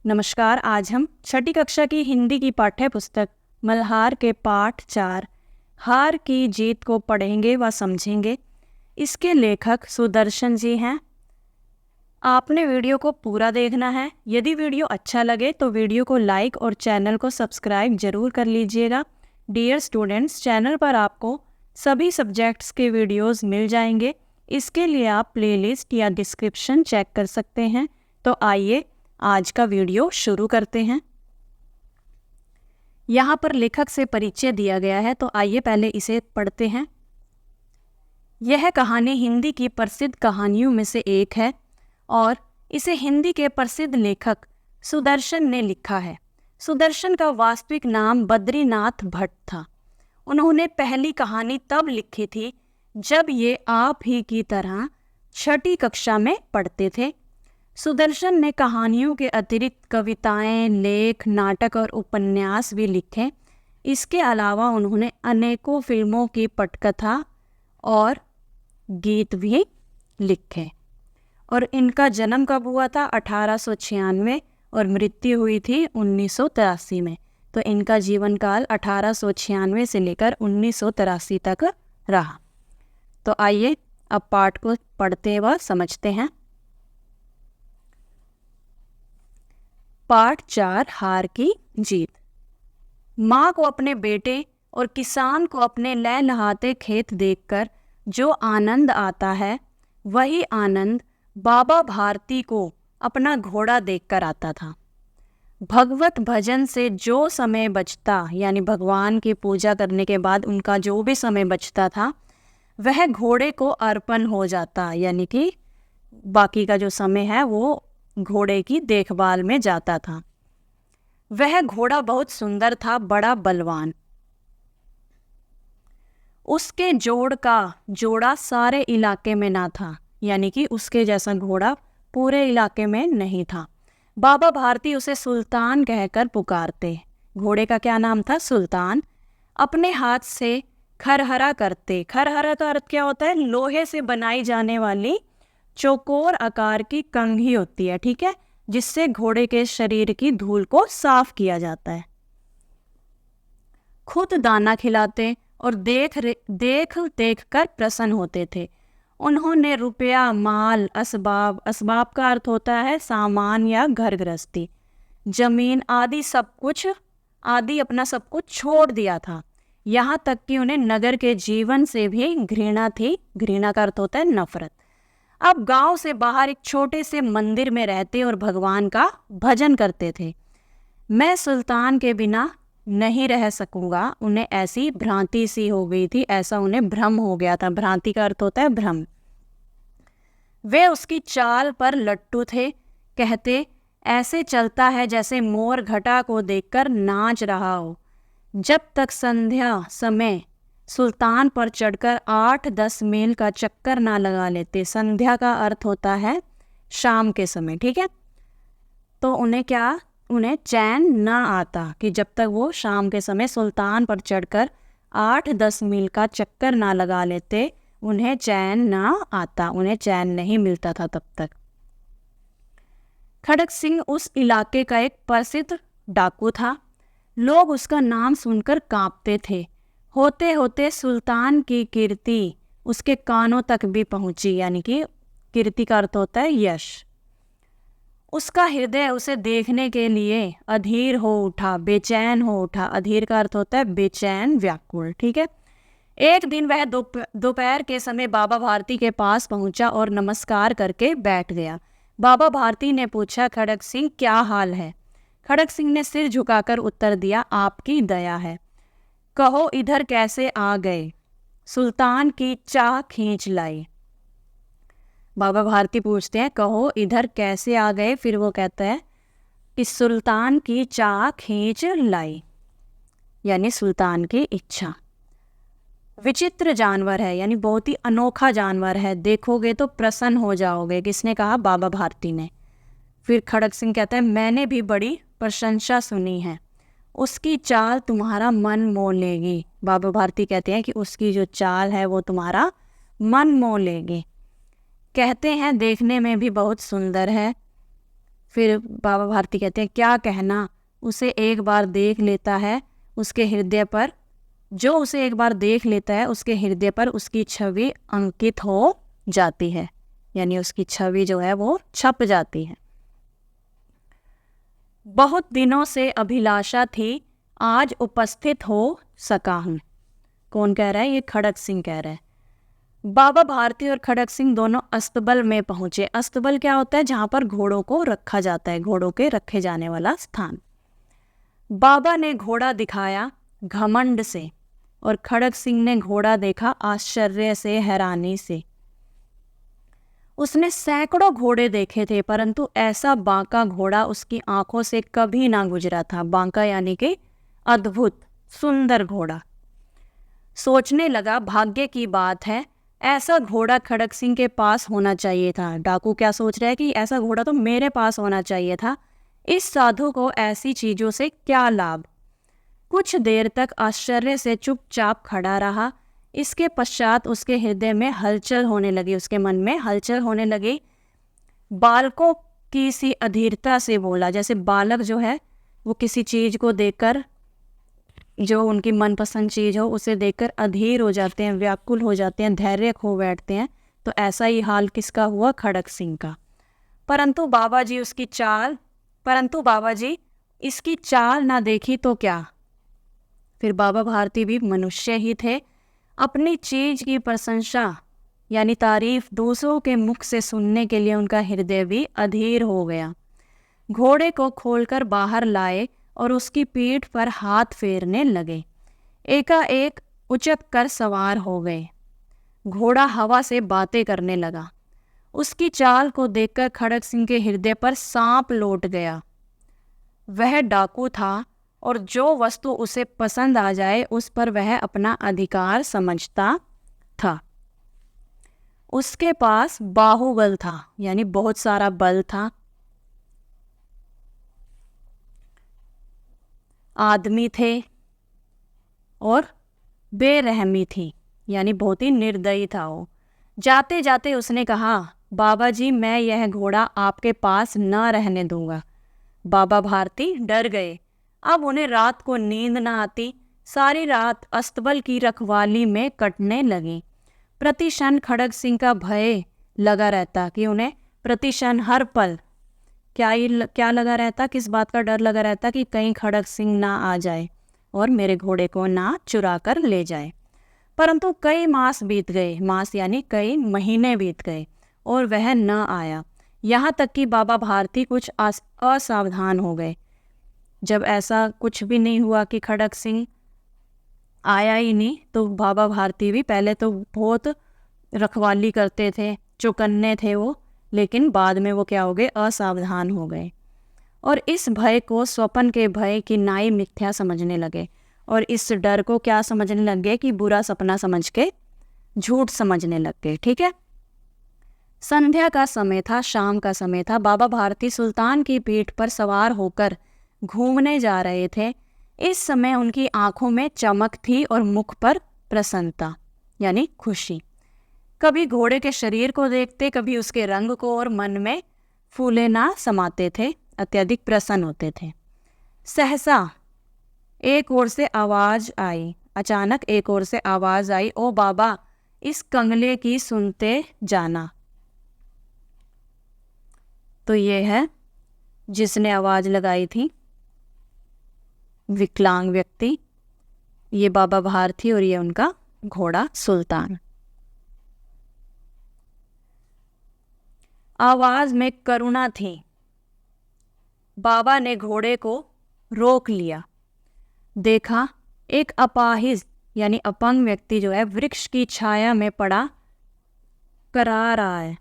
नमस्कार। आज हम छठी कक्षा की हिंदी की पाठ्य पुस्तक मल्हार के पाठ 4 हार की जीत को पढ़ेंगे व समझेंगे। इसके लेखक सुदर्शन जी हैं। आपने वीडियो को पूरा देखना है। यदि वीडियो अच्छा लगे तो वीडियो को लाइक और चैनल को सब्सक्राइब जरूर कर लीजिएगा। डियर स्टूडेंट्स, चैनल पर आपको सभी सब्जेक्ट्स के वीडियोस मिल जाएंगे। इसके लिए आप प्लेलिस्ट या डिस्क्रिप्शन चेक कर सकते हैं। तो आइए आज का वीडियो शुरू करते हैं। यहाँ पर लेखक से परिचय दिया गया है, तो आइए पहले इसे पढ़ते हैं। यह कहानी हिंदी की प्रसिद्ध कहानियों में से एक है और इसे हिंदी के प्रसिद्ध लेखक सुदर्शन ने लिखा है। सुदर्शन का वास्तविक नाम बद्रीनाथ भट्ट था। उन्होंने पहली कहानी तब लिखी थी जब ये आप ही की तरह छठी कक्षा में पढ़ते थे। सुदर्शन ने कहानियों के अतिरिक्त कविताएं, लेख, नाटक और उपन्यास भी लिखे। इसके अलावा उन्होंने अनेकों फिल्मों की पटकथा और गीत भी लिखे। और इनका जन्म कब हुआ था? 1896 और मृत्यु हुई थी 1983 में। तो इनका जीवन काल 1896 से लेकर 1983 तक रहा। तो आइए अब पाठ को पढ़ते व समझते हैं। पाठ 4 हार की जीत। माँ को अपने बेटे और किसान को अपने लहलहाते खेत देखकर जो आनंद आता है, वही आनंद बाबा भारती को अपना घोड़ा देखकर आता था। भगवत भजन से जो समय बचता, यानी भगवान की पूजा करने के बाद उनका जो भी समय बचता था, वह घोड़े को अर्पण हो जाता, यानी कि बाकी का जो समय है वो घोड़े की देखभाल में जाता था। वह घोड़ा बहुत सुंदर था, बड़ा बलवान। उसके जोड़ का जोड़ा सारे इलाके में ना था, यानी कि उसके जैसा घोड़ा पूरे इलाके में नहीं था। बाबा भारती उसे सुल्तान कहकर पुकारते। घोड़े का क्या नाम था? सुल्तान। अपने हाथ से खरहरा करते। खरहरा का अर्थ क्या होता है? लोहे से बनाई जाने वाली चौकोर आकार की कंघी होती है, ठीक है, जिससे घोड़े के शरीर की धूल को साफ किया जाता है। खुद दाना खिलाते और देख देख कर प्रसन्न होते थे। उन्होंने रुपया, माल, असबाब का अर्थ होता है सामान या घर गृहस्थी, जमीन आदि अपना सब कुछ छोड़ दिया था। यहाँ तक कि उन्हें नगर के जीवन से भी घृणा थी। घृणा का अर्थ होता है नफरत। अब गांव से बाहर एक छोटे से मंदिर में रहते और भगवान का भजन करते थे। मैं सुल्तान के बिना नहीं रह सकूंगा, उन्हें ऐसी भ्रांति सी हो गई थी, ऐसा उन्हें भ्रम हो गया था। भ्रांति का अर्थ होता है भ्रम। वे उसकी चाल पर लट्टू थे। कहते, ऐसे चलता है जैसे मोर घटा को देखकर नाच रहा हो। जब तक संध्या समय सुल्तान पर चढ़कर 8-10 मील का चक्कर ना लगा लेते। संध्या का अर्थ होता है शाम के समय, ठीक है। तो उन्हें चैन ना आता कि जब तक वो शाम के समय सुल्तान पर चढ़कर 8-10 मील का चक्कर ना लगा लेते, उन्हें चैन ना आता, उन्हें चैन नहीं मिलता था तब तक। खड़क सिंह उस इलाके का एक प्रसिद्ध डाकू था। लोग उसका नाम सुनकर कांपते थे। होते होते सुल्तान की कीर्ति उसके कानों तक भी पहुंची, यानी कि कीर्ति का अर्थ होता है यश। उसका हृदय उसे देखने के लिए अधीर हो उठा, बेचैन हो उठा। अधीर का अर्थ होता है बेचैन, व्याकुल, ठीक है। एक दिन वह दोपहर के समय बाबा भारती के पास पहुंचा और नमस्कार करके बैठ गया। बाबा भारती ने पूछा, खड़क सिंह क्या हाल है? खड़क सिंह ने सिर झुकाकर उत्तर दिया, आपकी दया है। कहो इधर कैसे आ गए? सुल्तान की चाह खींच लाई। बाबा भारती पूछते हैं, कहो इधर कैसे आ गए? फिर वो कहता है कि सुल्तान की चाह खींच लाई, यानी सुल्तान की इच्छा। विचित्र जानवर है, यानी बहुत ही अनोखा जानवर है, देखोगे तो प्रसन्न हो जाओगे। किसने कहा? बाबा भारती ने। फिर खड़क सिंह कहता है, मैंने भी बड़ी प्रशंसा सुनी है। उसकी चाल तुम्हारा मन मोह लेगी। बाबा भारती कहते हैं कि उसकी जो चाल है वो तुम्हारा मन मोह लेगी। कहते हैं देखने में भी बहुत सुंदर है। फिर बाबा भारती कहते हैं क्या कहना, उसे एक बार देख लेता है उसके हृदय पर, जो उसे एक बार देख लेता है उसके हृदय पर उसकी छवि अंकित हो जाती है, यानी उसकी छवि जो है वो छप जाती है। बहुत दिनों से अभिलाषा थी, आज उपस्थित हो सका हूँ। कौन कह रहा है? ये खड़ग सिंह कह रहा है। बाबा भारती और खड़ग सिंह दोनों अस्तबल में पहुंचे। अस्तबल क्या होता है? जहां पर घोड़ों को रखा जाता है, घोड़ों के रखे जाने वाला स्थान। बाबा ने घोड़ा दिखाया घमंड से और खड़ग सिंह ने घोड़ा देखा आश्चर्य से, हैरानी से। उसने सैकड़ों घोड़े देखे थे, परंतु ऐसा बांका घोड़ा उसकी आंखों से कभी ना गुजरा था। बांका यानी कि अद्भुत सुंदर घोड़ा। सोचने लगा भाग्य की बात है, ऐसा घोड़ा खड़ग सिंह के पास होना चाहिए था। डाकू क्या सोच रहा है कि ऐसा घोड़ा तो मेरे पास होना चाहिए था। इस साधु को ऐसी चीजों से क्या लाभ। कुछ देर तक आश्चर्य से चुपचाप खड़ा रहा। इसके पश्चात उसके हृदय में हलचल होने लगी, उसके मन में हलचल होने लगी। बालकों की सी अधीरता से बोला, जैसे बालक जो है वो किसी चीज को देखकर, जो उनकी मनपसंद चीज हो उसे देखकर अधीर हो जाते हैं, व्याकुल हो जाते हैं, धैर्य खो बैठते हैं। तो ऐसा ही हाल किसका हुआ? खड़ग सिंह का। परंतु बाबा जी इसकी चाल ना देखी तो क्या। फिर बाबा भारती भी मनुष्य ही थे। अपनी चीज की प्रशंसा यानी तारीफ दूसरों के मुख से सुनने के लिए उनका हृदय भी अधीर हो गया। घोड़े को खोलकर बाहर लाए और उसकी पीठ पर हाथ फेरने लगे। एकाएक उचक कर सवार हो गए। घोड़ा हवा से बातें करने लगा। उसकी चाल को देखकर खड़ग सिंह के हृदय पर सांप लौट गया। वह डाकू था और जो वस्तु उसे पसंद आ जाए उस पर वह अपना अधिकार समझता था। उसके पास बाहुबल था, यानी बहुत सारा बल था। आदमी थे और बेरहमी थी, यानी बहुत ही निर्दयी था वो। जाते जाते उसने कहा, बाबा जी मैं यह घोड़ा आपके पास न रहने दूंगा। बाबा भारती डर गए। अब उन्हें रात को नींद न आती। सारी रात अस्तबल की रखवाली में कटने लगी। प्रतिक्षण खड़ग सिंह का भय लगा रहता कि उन्हें प्रतिक्षण हर पल क्या लगा रहता, किस बात का डर लगा रहता कि कहीं खड़ग सिंह ना आ जाए और मेरे घोड़े को ना चुरा कर ले जाए। परंतु कई मास बीत गए, मास यानी कई महीने बीत गए और वह न आया। यहाँ तक कि बाबा भारती कुछ असावधान हो गए। जब ऐसा कुछ भी नहीं हुआ कि खड़ग सिंह आया ही नहीं, तो बाबा भारती भी पहले तो बहुत रखवाली करते थे, चौकन्ने थे वो, लेकिन बाद में वो क्या हो गए? असावधान हो गए और इस भय को स्वप्न के भय की नाई मिथ्या समझने लगे और इस डर को क्या समझने लग गए कि बुरा सपना समझ के झूठ समझने लग गए। ठीक है। संध्या का समय था, शाम का समय था। बाबा भारती सुल्तान की पीठ पर सवार होकर घूमने जा रहे थे। इस समय उनकी आंखों में चमक थी और मुख पर प्रसन्नता यानी खुशी। कभी घोड़े के शरीर को देखते, कभी उसके रंग को, और मन में फूले ना समाते थे, अत्यधिक प्रसन्न होते थे। सहसा एक ओर से आवाज आई, अचानक एक ओर से आवाज आई, ओ बाबा इस कंगले की सुनते जाना। तो ये है जिसने आवाज लगाई थी, विकलांग व्यक्ति, ये बाबा भारती और ये उनका घोड़ा सुल्तान। आवाज में करुणा थी। बाबा ने घोड़े को रोक लिया। देखा एक अपाहिज यानी अपंग व्यक्ति जो है वृक्ष की छाया में पड़ा करा रहा है।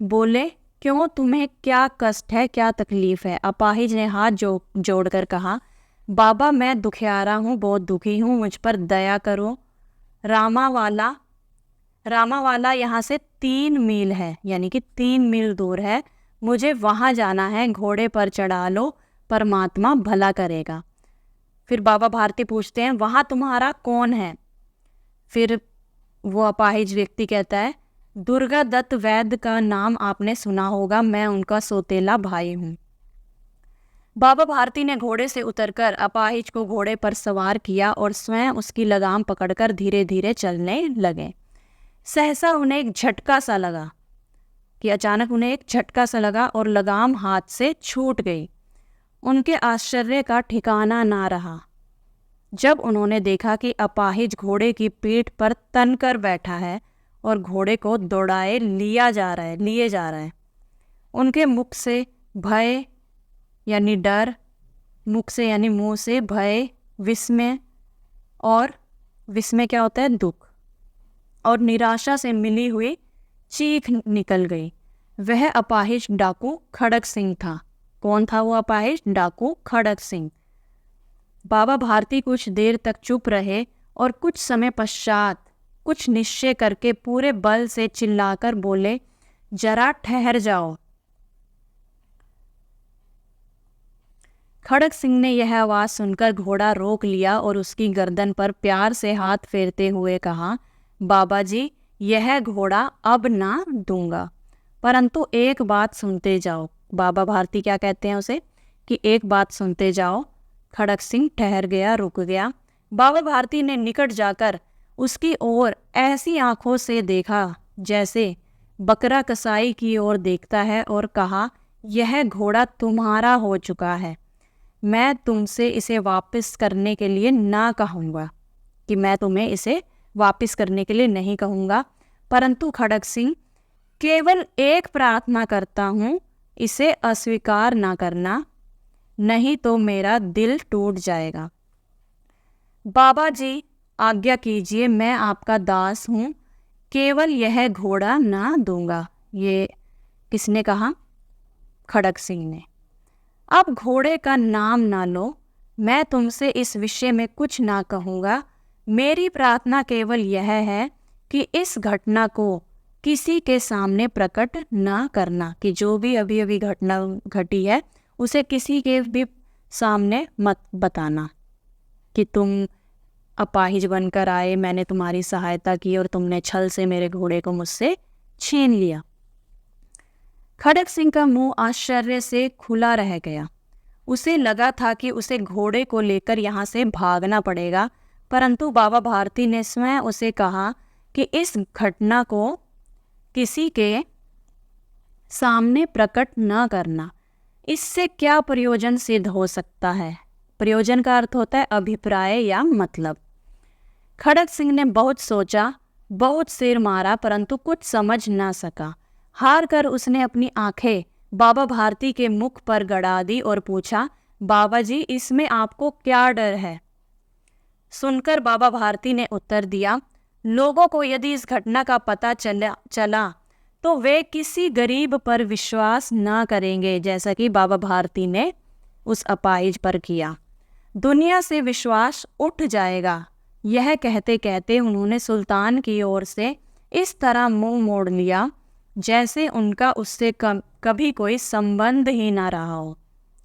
बोले, क्यों, तुम्हें क्या कष्ट है, क्या तकलीफ है? अपाहिज ने हाथ जोड़कर कहा, बाबा मैं दुखियारा हूँ, बहुत दुखी हूँ, मुझ पर दया करो। रामावाला यहाँ से 3 मील है, यानी कि 3 मील दूर है। मुझे वहाँ जाना है, घोड़े पर चढ़ा लो, परमात्मा भला करेगा। फिर बाबा भारती पूछते हैं, वहाँ तुम्हारा कौन है? फिर वो अपाहिज व्यक्ति कहता है, दुर्गा दत्त वैद्य का नाम आपने सुना होगा, मैं उनका सौतेला भाई हूँ। बाबा भारती ने घोड़े से उतरकर अपाहिज को घोड़े पर सवार किया और स्वयं उसकी लगाम पकड़कर धीरे धीरे चलने लगे। सहसा उन्हें एक झटका सा लगा कि अचानक उन्हें एक झटका सा लगा और लगाम हाथ से छूट गई। उनके आश्चर्य का ठिकाना ना रहा जब उन्होंने देखा कि अपाहिज घोड़े की पीठ पर तनकर बैठा है और घोड़े को दौड़ाए लिए जा रहा है। उनके मुख से भय यानी डर, मुख से यानी मुंह से भय, विस्मय, और विस्मय क्या होता है, दुख, और निराशा से मिली हुई चीख निकल गई। वह अपाहिज डाकू खड़ग सिंह था। कौन था वो अपाहिज डाकू? खड़ग सिंह। बाबा भारती कुछ देर तक चुप रहे और कुछ समय पश्चात कुछ निश्चय करके पूरे बल से चिल्लाकर बोले, जरा ठहर जाओ। खड़ग सिंह ने यह आवाज़ सुनकर घोड़ा रोक लिया और उसकी गर्दन पर प्यार से हाथ फेरते हुए कहा, बाबा जी, यह घोड़ा अब ना दूंगा, परंतु एक बात सुनते जाओ। बाबा भारती क्या कहते हैं उसे कि एक बात सुनते जाओ। खड़ग सिंह ठहर गया, रुक गया। बाबा भारती ने निकट जाकर उसकी ओर ऐसी आंखों से देखा जैसे बकरा कसाई की ओर देखता है और कहा, यह घोड़ा तुम्हारा हो चुका है। मैं तुमसे इसे वापस करने के लिए ना कहूँगा, कि मैं तुम्हें इसे वापस करने के लिए नहीं कहूँगा, परंतु खड़ग सिंह, केवल एक प्रार्थना करता हूँ, इसे अस्वीकार ना करना, नहीं तो मेरा दिल टूट जाएगा। बाबा जी, आज्ञा कीजिए, मैं आपका दास हूँ, केवल यह घोड़ा ना दूंगा। ये किसने कहा? खड़ग सिंह ने। अब घोड़े का नाम ना लो, मैं तुमसे इस विषय में कुछ ना कहूँगा। मेरी प्रार्थना केवल यह है कि इस घटना को किसी के सामने प्रकट ना करना, कि जो भी अभी अभी घटना घटी है उसे किसी के भी सामने मत बताना कि तुम अपाहिज बनकर आए, मैंने तुम्हारी सहायता की और तुमने छल से मेरे घोड़े को मुझसे छीन लिया। खड़ग सिंह का मुंह आश्चर्य से खुला रह गया। उसे लगा था कि उसे घोड़े को लेकर यहाँ से भागना पड़ेगा, परंतु बाबा भारती ने स्वयं उसे कहा कि इस घटना को किसी के सामने प्रकट न करना। इससे क्या प्रयोजन सिद्ध हो सकता है? प्रयोजन का अर्थ होता है अभिप्राय या मतलब। खड़ग सिंह ने बहुत सोचा, बहुत सिर मारा, परंतु कुछ समझ ना सका। हार कर उसने अपनी आंखें बाबा भारती के मुख पर गड़ा दी और पूछा, बाबा जी, इसमें आपको क्या डर है? सुनकर बाबा भारती ने उत्तर दिया, लोगों को यदि इस घटना का पता चला तो वे किसी गरीब पर विश्वास ना करेंगे, जैसा कि बाबा भारती ने उस अपाहिज पर किया। दुनिया से विश्वास उठ जाएगा। यह कहते कहते उन्होंने सुल्तान की ओर से इस तरह मुंह मोड़ लिया जैसे उनका उससे कभी कोई संबंध ही ना रहा हो,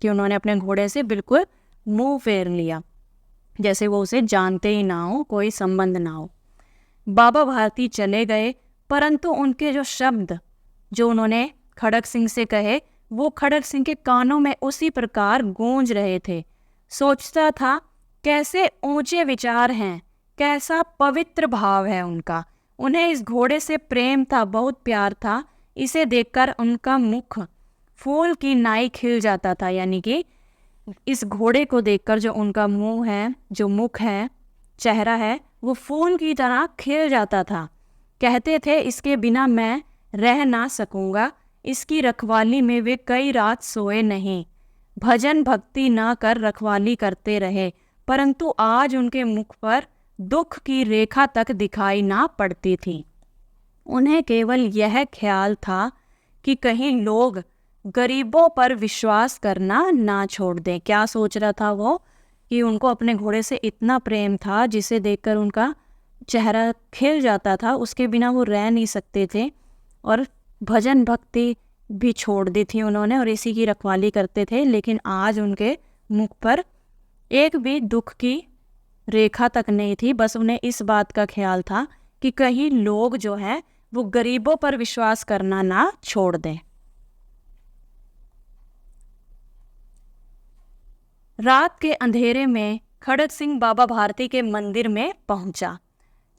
कि उन्होंने अपने घोड़े से बिल्कुल मुंह फेर लिया, जैसे वो उसे जानते ही ना हो, कोई संबंध ना हो। बाबा भारती चले गए, परंतु उनके जो शब्द जो उन्होंने खड़ग सिंह से कहे वो खड़ग सिंह के कानों में उसी प्रकार गूंज रहे थे। सोचता था, कैसे ऊंचे विचार हैं, कैसा पवित्र भाव है उनका। उन्हें इस घोड़े से प्रेम था, बहुत प्यार था। इसे देखकर उनका मुख फूल की नाई खिल जाता था, यानी कि इस घोड़े को देखकर जो उनका मुंह है, जो मुख है, चेहरा है, वो फूल की तरह खिल जाता था। कहते थे, इसके बिना मैं रह ना सकूंगा। इसकी रखवाली में वे कई रात सोए नहीं, भजन भक्ति ना कर रखवाली करते रहे, परंतु आज उनके मुख पर दुख की रेखा तक दिखाई ना पड़ती थी। उन्हें केवल यह ख्याल था कि कहीं लोग गरीबों पर विश्वास करना ना छोड़ दें। क्या सोच रहा था वो? कि उनको अपने घोड़े से इतना प्रेम था जिसे देखकर उनका चेहरा खिल जाता था, उसके बिना वो रह नहीं सकते थे, और भजन भक्ति भी छोड़ दी थी उन्होंने और इसी की रखवाली करते थे। लेकिन आज उनके मुख पर एक भी दुख की रेखा तक नहीं थी। बस उन्हें इस बात का ख्याल था कि कहीं लोग जो है वो गरीबों पर विश्वास करना ना छोड़ दें। रात के अंधेरे में खड़ग सिंह बाबा भारती के मंदिर में पहुंचा।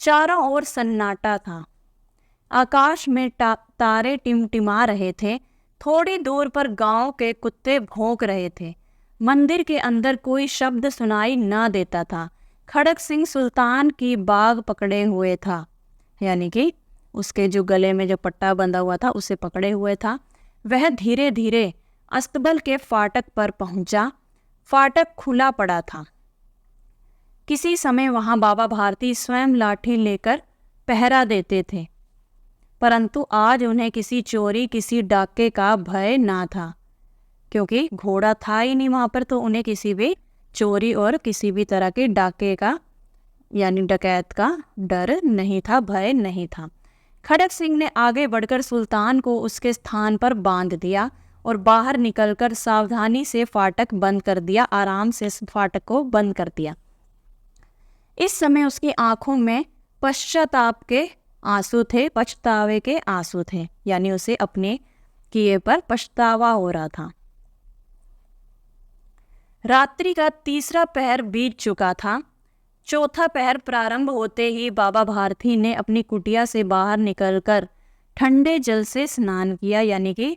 चारों ओर सन्नाटा था। आकाश में तारे टिमटिमा रहे थे। थोड़ी दूर पर गांव के कुत्ते भौंक रहे थे। मंदिर के अंदर कोई शब्द सुनाई न देता था। खड़ग सिंह सुल्तान की बाग पकड़े हुए था, यानी कि उसके जो गले में जो पट्टा बंधा हुआ था उसे पकड़े हुए था। वह धीरे धीरे अस्तबल के फाटक पर पहुंचा। फाटक खुला पड़ा था। किसी समय वहां बाबा भारती स्वयं लाठी लेकर पहरा देते थे, परंतु आज उन्हें किसी चोरी, किसी डाके का भय ना था, क्योंकि घोड़ा था ही नहीं वहां पर, तो उन्हें किसी भी चोरी और किसी भी तरह के डाके का यानी डकैत का डर नहीं था, भय नहीं था। खड़ग सिंह ने आगे बढ़कर सुल्तान को उसके स्थान पर बांध दिया और बाहर निकलकर सावधानी से फाटक बंद कर दिया, आराम से फाटक को बंद कर दिया। इस समय उसकी आंखों में पश्चाताप के आंसू थे, पछतावे के आंसू थे, यानी उसे अपने किए पर पछतावा हो रहा था। रात्रि का तीसरा पहर बीत चुका था। चौथा पहर प्रारंभ होते ही बाबा भारती ने अपनी कुटिया से बाहर निकलकर ठंडे जल से स्नान किया, यानी कि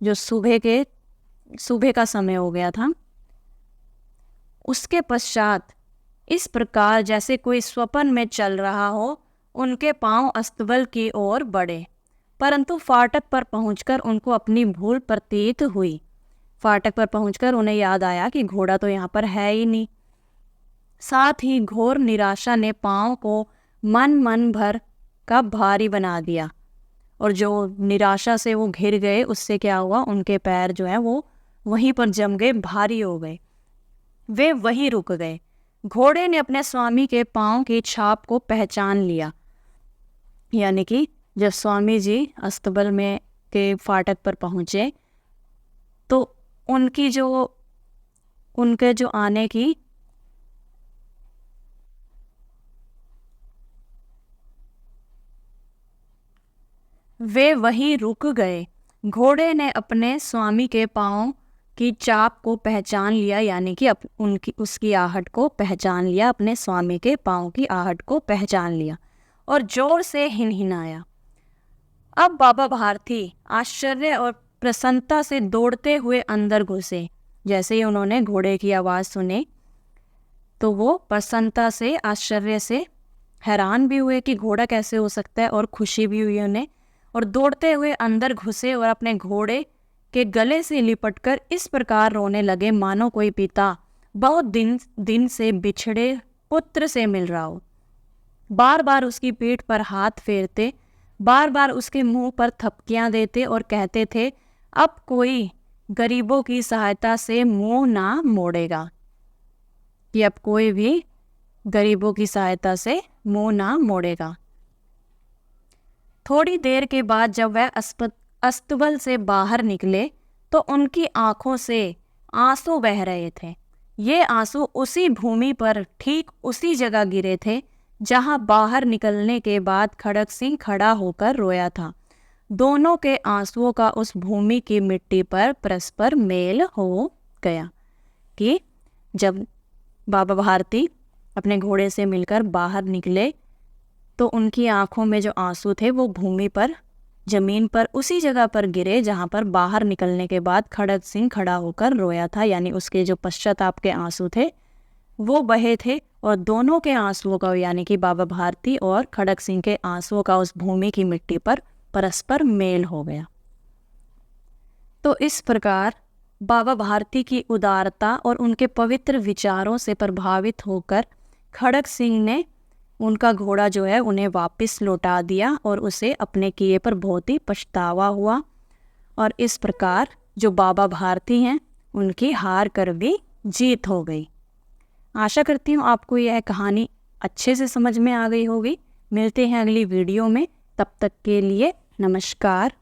जो सुबह का समय हो गया था। उसके पश्चात इस प्रकार जैसे कोई स्वप्न में चल रहा हो, उनके पांव अस्तबल की ओर बढ़े, परंतु फाटक पर पहुंचकर उनको अपनी भूल प्रतीत हुई। फाटक पर पहुंचकर उन्हें याद आया कि घोड़ा तो यहाँ पर है ही नहीं। साथ ही घोर निराशा ने पांव को मन भर का भारी बना दिया, और जो निराशा से वो घिर गए, उससे क्या हुआ, उनके पैर जो है वो वहीं पर जम गए, भारी हो गए, वे वहीं रुक गए। घोड़े ने अपने स्वामी के पांव की छाप को पहचान लिया, यानी कि जब स्वामी जी अस्तबल में के फाटक पर पहुंचे तो उनके जो आने की वे वहीं रुक गए। घोड़े ने अपने स्वामी के पांव की चाप को पहचान लिया, यानी कि उसकी आहट को पहचान लिया, अपने स्वामी के पांव की आहट को पहचान लिया और जोर से हिनहिनाया। अब बाबा भारती आश्चर्य और प्रसन्नता से दौड़ते हुए अंदर घुसे। जैसे ही उन्होंने घोड़े की आवाज़ सुनी तो वो प्रसन्नता से, आश्चर्य से हैरान भी हुए कि घोड़ा कैसे हो सकता है, और खुशी भी हुई उन्हें, और दौड़ते हुए अंदर घुसे और अपने घोड़े के गले से लिपटकर इस प्रकार रोने लगे मानो कोई पिता बहुत दिन से बिछड़े पुत्र से मिल रहा हो। बार बार उसकी पीठ पर हाथ फेरते, बार बार उसके मुंह पर थपकियां देते और कहते थे, अब कोई गरीबों की सहायता से मुंह ना मोड़ेगा, कि अब कोई भी गरीबों की सहायता से मुंह ना मोड़ेगा। थोड़ी देर के बाद जब वह अस्तबल से बाहर निकले तो उनकी आंखों से आंसू बह रहे थे। ये आंसू उसी भूमि पर, ठीक उसी जगह गिरे थे जहां बाहर निकलने के बाद खड़ग सिंह खड़ा होकर रोया था। दोनों के आंसुओं का उस भूमि की मिट्टी पर परस्पर मेल हो गया कि जब बाबा भारती अपने घोड़े से मिलकर बाहर निकले तो उनकी आंखों में जो आंसू थे वो भूमि पर, जमीन पर उसी जगह पर गिरे जहां पर बाहर निकलने के बाद खड़ग सिंह खड़ा होकर रोया था, यानी उसके जो पश्चाताप के आंसू थे वो बहे थे, और दोनों के आंसुओं का, यानी कि बाबा भारती और खड़ग सिंह के आंसुओं का उस भूमि की मिट्टी पर परस्पर मेल हो गया। तो इस प्रकार बाबा भारती की उदारता और उनके पवित्र विचारों से प्रभावित होकर खड़ग सिंह ने उनका घोड़ा जो है उन्हें वापस लौटा दिया और उसे अपने किए पर बहुत ही पछतावा हुआ, और इस प्रकार जो बाबा भारती हैं उनकी हार कर भी जीत हो गई। आशा करती हूँ आपको यह कहानी अच्छे से समझ में आ गई होगी। मिलते हैं अगली वीडियो में, तब तक के लिए नमस्कार।